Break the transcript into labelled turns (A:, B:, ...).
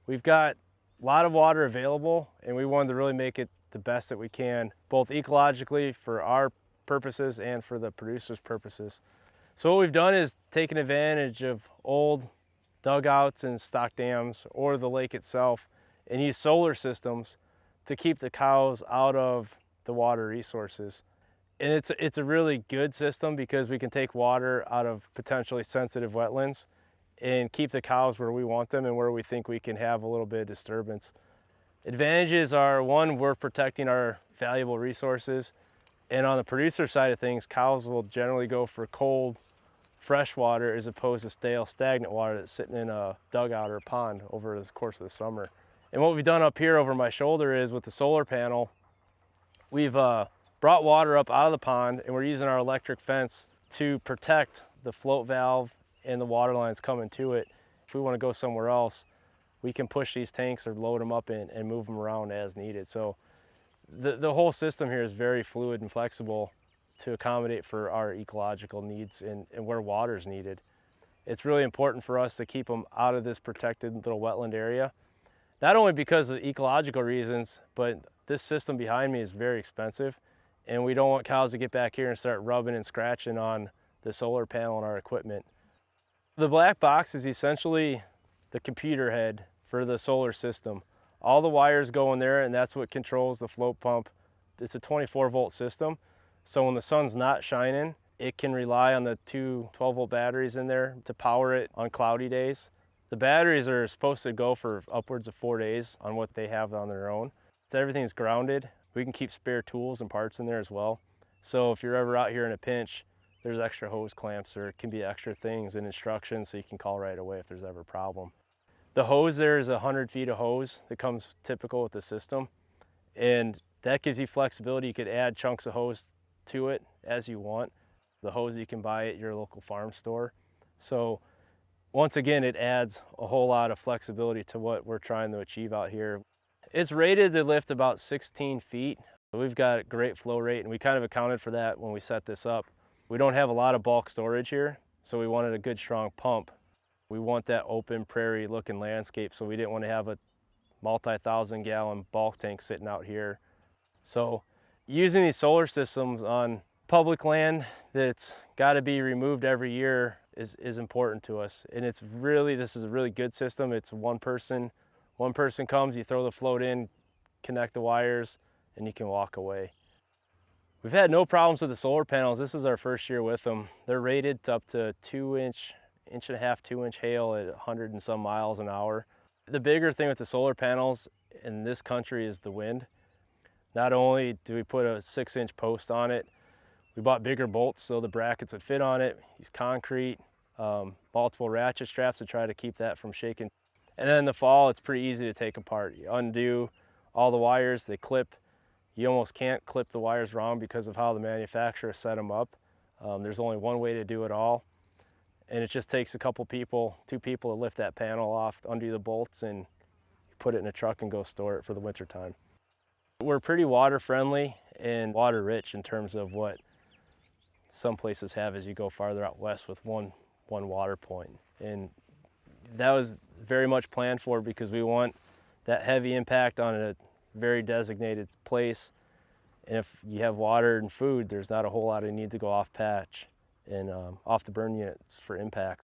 A: We've got a lot of water available and we wanted to really make it the best that we can, both ecologically for our purposes and for the producers' purposes. So what we've done is taken advantage of old dugouts and stock dams or the lake itself and use solar systems to keep the cows out of the water resources. And it's a really good system because we can take water out of potentially sensitive wetlands and keep the cows where we want them and where we think we can have a little bit of disturbance. Advantages are, one, we're protecting our valuable resources. And on the producer side of things, cows will generally go for cold, fresh water as opposed to stale, stagnant water that's sitting in a dugout or a pond over the course of the summer. And what we've done up here over my shoulder is with the solar panel, we've brought water up out of the pond and we're using our electric fence to protect the float valve and the water lines coming to it. If we want to go somewhere else, we can push these tanks or load them up and move them around as needed. So the whole system here is very fluid and flexible to accommodate for our ecological needs and where water is needed. It's really important for us to keep them out of this protected little wetland area, not only because of ecological reasons, but this system behind me is very expensive and we don't want cows to get back here and start rubbing and scratching on the solar panel and our equipment. The black box is essentially the computer head for the solar system. All the wires go in there and that's what controls the float pump. It's a 24-volt system. So when the sun's not shining, it can rely on the two 12-volt batteries in there to power it on cloudy days. The batteries are supposed to go for upwards of 4 days on what they have on their own. So everything's grounded. We can keep spare tools and parts in there as well. So if you're ever out here in a pinch, there's extra hose clamps or it can be extra things and instructions so you can call right away if there's ever a problem. The hose there is 100 feet of hose that comes typical with the system. And that gives you flexibility. You could add chunks of hose to it as you want. The hose you can buy at your local farm store. So once again, it adds a whole lot of flexibility to what we're trying to achieve out here. It's rated to lift about 16 feet. We've got a great flow rate and we kind of accounted for that when we set this up. We don't have a lot of bulk storage here, so we wanted a good strong pump. We want that open prairie looking landscape, so we didn't want to have a multi-thousand gallon bulk tank sitting out here. So using these solar systems on public land that's got to be removed every year is important to us. And this is a really good system. It's one person comes, you throw the float in, connect the wires, and you can walk away. We've had no problems with the solar panels. This is our first year with them. They're rated up to 2-inch, 1.5 to 2-inch hail at 100 and some miles an hour. The bigger thing with the solar panels in this country is the wind. Not only do we put a 6-inch post on it, we bought bigger bolts so the brackets would fit on it, use concrete, multiple ratchet straps to try to keep that from shaking. And then in the fall, it's pretty easy to take apart. You undo all the wires, they clip. You almost can't clip the wires wrong because of how the manufacturer set them up. There's only one way to do it all. And it just takes a couple people, 2 people to lift that panel off, undo the bolts, and put it in a truck and go store it for the winter time. We're pretty water friendly and water rich in terms of what some places have as you go farther out west with one water point. And that was very much planned for because we want that heavy impact on a very designated place. And if you have water and food, there's not a whole lot of need to go off patch and off the burn units for impact.